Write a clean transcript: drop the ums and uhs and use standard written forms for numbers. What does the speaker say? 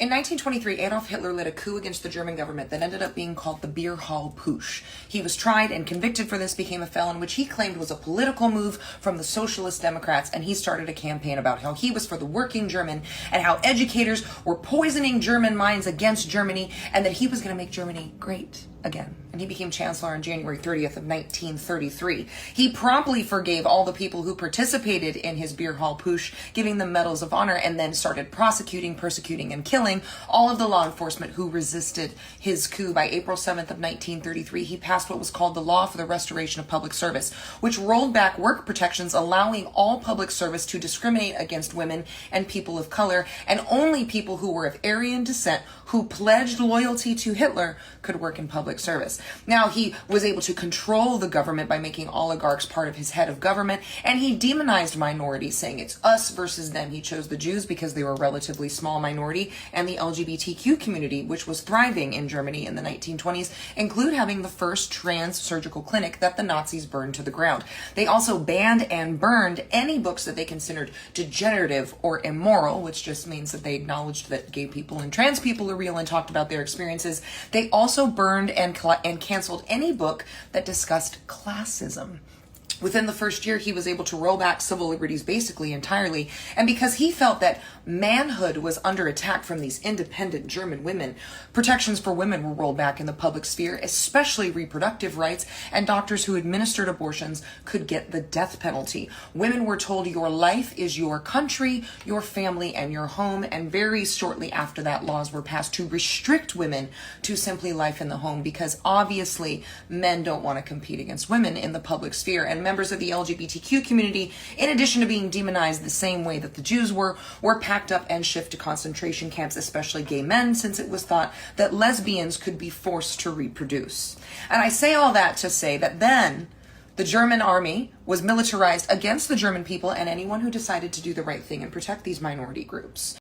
In 1923, Adolf Hitler led a coup against the German government that ended up being called the Beer Hall Putsch. He was tried and convicted for this, became a felon, which he claimed was a political move from the Socialist Democrats, and he started a campaign about how he was for the working German and how educators were poisoning German minds against Germany and that he was going to make Germany great again. And he became chancellor on January 30th of 1933. He promptly forgave all the people who participated in his Beer Hall Putsch, giving them medals of honor, and then started prosecuting, persecuting, and killing all of the law enforcement who resisted his coup. By April 7th of 1933, he passed what was called the Law for the Restoration of Public Service, which rolled back work protections, allowing all public service to discriminate against women and people of color, and only people who were of Aryan descent who pledged loyalty to Hitler could work in public service. Now, he was able to control the government by making oligarchs part of his head of government, and he demonized minorities, saying it's us versus them. He chose the Jews because they were a relatively small minority, and the LGBTQ community, which was thriving in Germany in the 1920s, include having the first trans surgical clinic that the Nazis burned to the ground. They also banned and burned any books that they considered degenerative or immoral, which just means that they acknowledged that gay people and trans people are real and talked about their experiences. They also burned and canceled any book that discussed classism. Within the first year, he was able to roll back civil liberties basically entirely. And because he felt that manhood was under attack from these independent German women, protections for women were rolled back in the public sphere, especially reproductive rights, and doctors who administered abortions could get the death penalty. Women were told your life is your country, your family, and your home. And very shortly after that, laws were passed to restrict women to simply life in the home, because obviously men don't want to compete against women in the public sphere. And members of the LGBTQ community, in addition to being demonized the same way that the Jews were packed up and shipped to concentration camps, especially gay men, since it was thought that lesbians could be forced to reproduce. And I say all that to say that then the German army was militarized against the German people and anyone who decided to do the right thing and protect these minority groups.